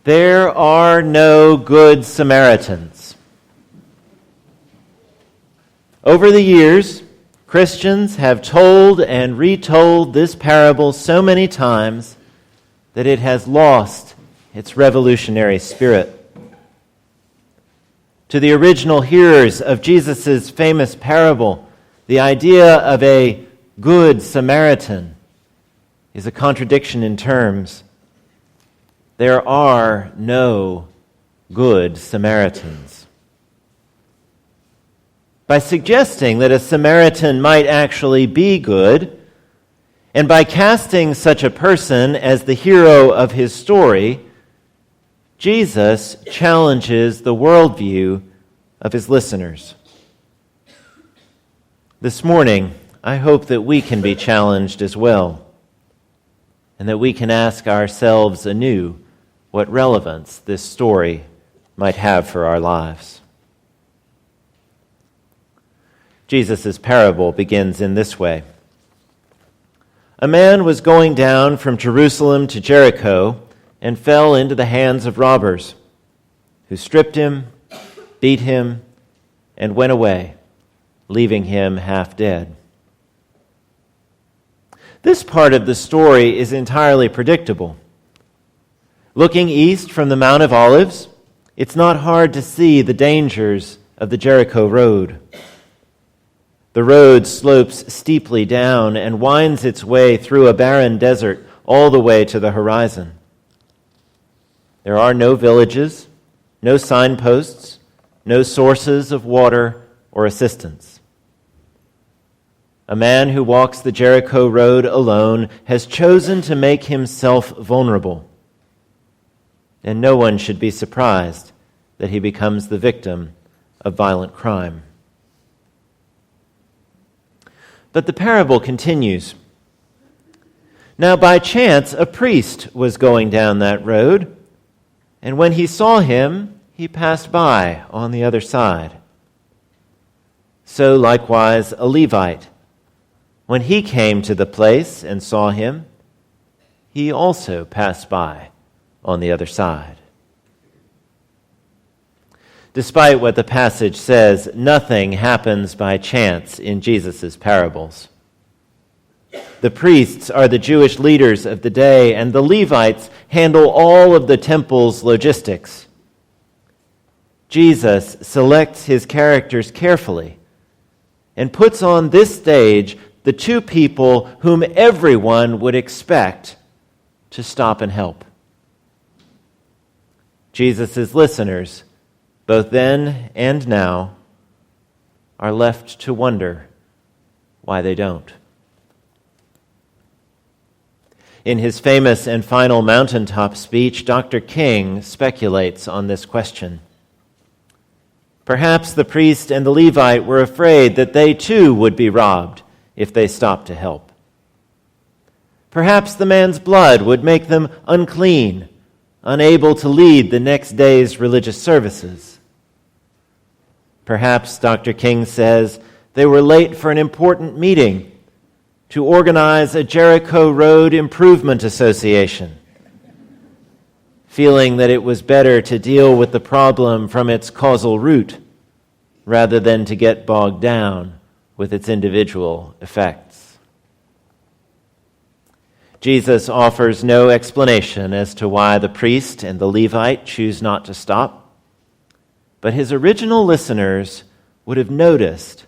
There are no good Samaritans. Over the years, Christians have told and retold this parable so many times that it has lost its revolutionary spirit. To the original hearers of Jesus' famous parable, the idea of a good Samaritan is a contradiction in terms. There are no good Samaritans. By suggesting that a Samaritan might actually be good, and by casting such a person as the hero of his story, Jesus challenges the worldview of his listeners. This morning, I hope that we can be challenged as well, and that we can ask ourselves anew what relevance this story might have for our lives. Jesus' parable begins in this way. A man was going down from Jerusalem to Jericho and fell into the hands of robbers, who stripped him, beat him, and went away, leaving him half dead. This part of the story is entirely predictable. Looking east from the Mount of Olives, it's not hard to see the dangers of the Jericho road. The road slopes steeply down and winds its way through a barren desert all the way to the horizon. There are no villages, no signposts, no sources of water or assistance. A man who walks the Jericho road alone has chosen to make himself vulnerable. And no one should be surprised that he becomes the victim of violent crime. But the parable continues. Now, by chance, a priest was going down that road, and when he saw him, he passed by on the other side. So likewise a Levite, when he came to the place and saw him, he also passed by on the other side. Despite what the passage says, nothing happens by chance in Jesus' parables. The priests are the Jewish leaders of the day, and the Levites handle all of the temple's logistics. Jesus selects his characters carefully and puts on this stage the two people whom everyone would expect to stop and help. Jesus' listeners, both then and now, are left to wonder why they don't. In his famous and final mountaintop speech, Dr. King speculates on this question. Perhaps the priest and the Levite were afraid that they too would be robbed if they stopped to help. Perhaps the man's blood would make them unclean, unable to lead the next day's religious services. Perhaps, Dr. King says, they were late for an important meeting to organize a Jericho Road Improvement Association, feeling that it was better to deal with the problem from its causal root rather than to get bogged down with its individual effects. Jesus offers no explanation as to why the priest and the Levite choose not to stop, but his original listeners would have noticed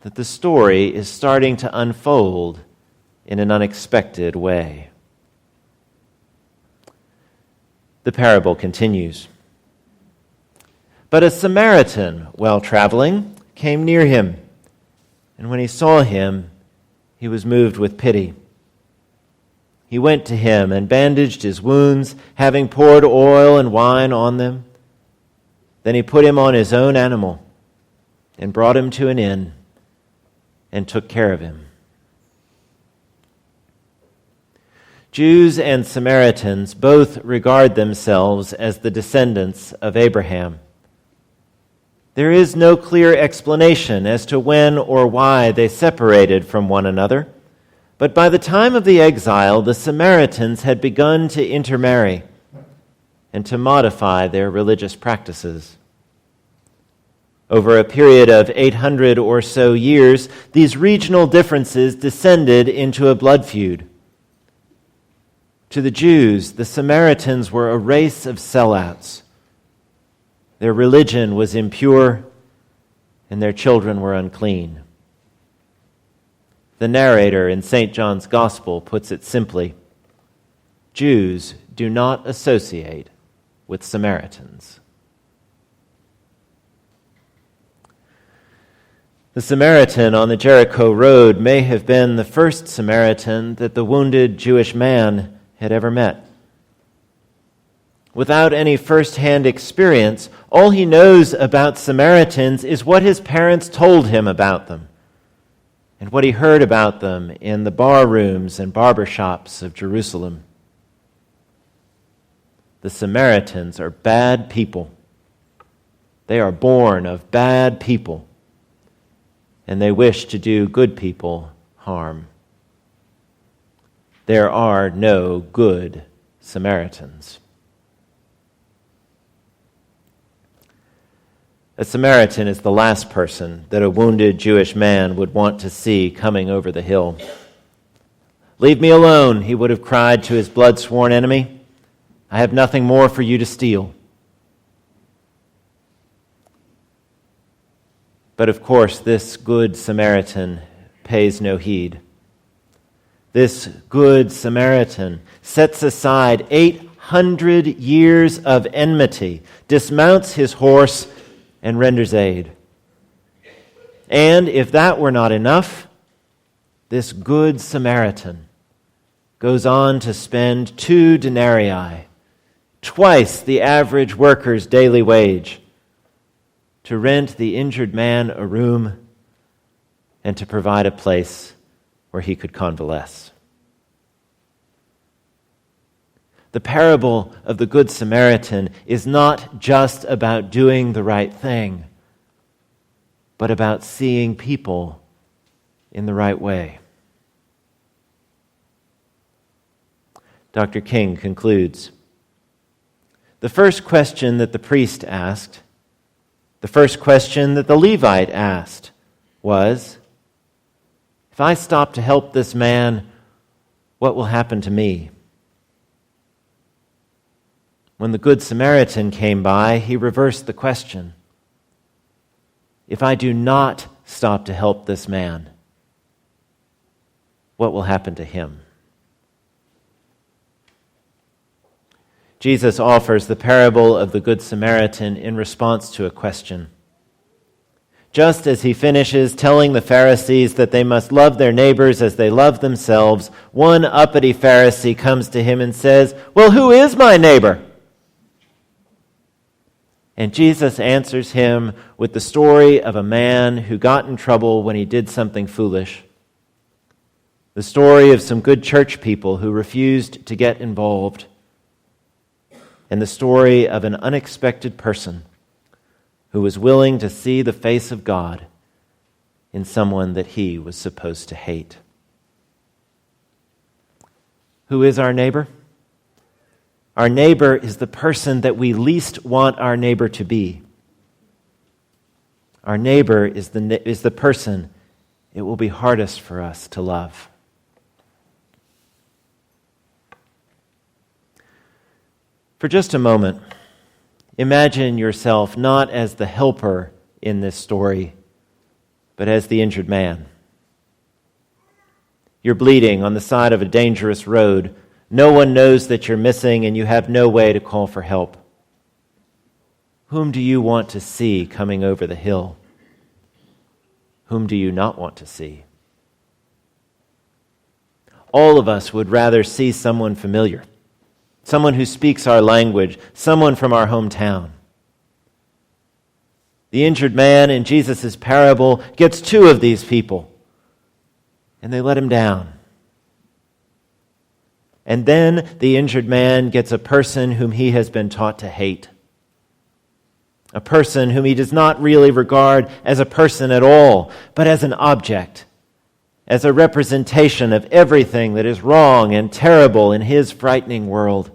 that the story is starting to unfold in an unexpected way. The parable continues. But a Samaritan, while traveling, came near him, and when he saw him, he was moved with pity. He went to him and bandaged his wounds, having poured oil and wine on them. Then he put him on his own animal and brought him to an inn and took care of him. Jews and Samaritans both regard themselves as the descendants of Abraham. There is no clear explanation as to when or why they separated from one another, but by the time of the exile, the Samaritans had begun to intermarry. and to modify their religious practices. Over a period of 800 or so years, these regional differences descended into a blood feud. To the Jews, the Samaritans were a race of sellouts. Their religion was impure, and their children were unclean. The narrator in St. John's Gospel puts it simply: Jews do not associate with Samaritans. The Samaritan on the Jericho road may have been the first Samaritan that the wounded Jewish man had ever met. Without any first-hand experience, all he knows about Samaritans is what his parents told him about them and what he heard about them in the bar rooms and barber shops of Jerusalem. The Samaritans are bad people. They are born of bad people, and they wish to do good people harm. There are no good Samaritans. A Samaritan is the last person that a wounded Jewish man would want to see coming over the hill. "Leave me alone," he would have cried to his blood-sworn enemy. "I have nothing more for you to steal." But of course, this good Samaritan pays no heed. This good Samaritan sets aside 800 years of enmity, dismounts his horse, and renders aid. And if that were not enough, this good Samaritan goes on to spend 2 denarii, twice the average worker's daily wage, to rent the injured man a room and to provide a place where he could convalesce. The parable of the Good Samaritan is not just about doing the right thing, but about seeing people in the right way. Dr. King concludes, the first question that the priest asked, the first question that the Levite asked was, if I stop to help this man, what will happen to me? When the Good Samaritan came by, he reversed the question. If I do not stop to help this man, what will happen to him? Jesus offers the parable of the Good Samaritan in response to a question. Just as he finishes telling the Pharisees that they must love their neighbors as they love themselves, one uppity Pharisee comes to him and says, "Well, who is my neighbor?" And Jesus answers him with the story of a man who got in trouble when he did something foolish. The story of some good church people who refused to get involved. And the story of an unexpected person who was willing to see the face of God in someone that he was supposed to hate. Who is our neighbor? Our neighbor is the person that we least want our neighbor to be. Our neighbor is the person it will be hardest for us to love. For just a moment, imagine yourself not as the helper in this story, but as the injured man. You're bleeding on the side of a dangerous road. No one knows that you're missing, and you have no way to call for help. Whom do you want to see coming over the hill? Whom do you not want to see? All of us would rather see someone familiar, someone who speaks our language, someone from our hometown. The injured man in Jesus' parable gets 2 of these people, and they let him down. And then the injured man gets a person whom he has been taught to hate. A person whom he does not really regard as a person at all, but as an object, as a representation of everything that is wrong and terrible in his frightening world.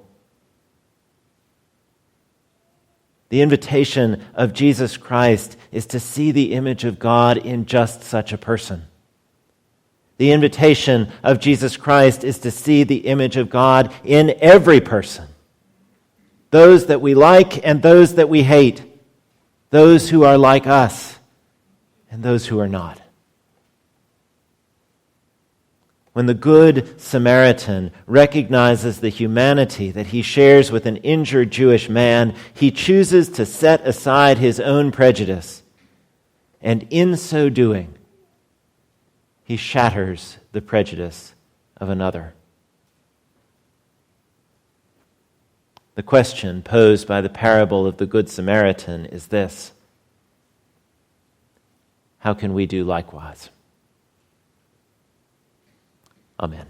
The invitation of Jesus Christ is to see the image of God in just such a person. The invitation of Jesus Christ is to see the image of God in every person. Those that we like and those that we hate. Those who are like us and those who are not. When the Good Samaritan recognizes the humanity that he shares with an injured Jewish man, he chooses to set aside his own prejudice. And in so doing, he shatters the prejudice of another. The question posed by the parable of the Good Samaritan is this: how can we do likewise? Amen.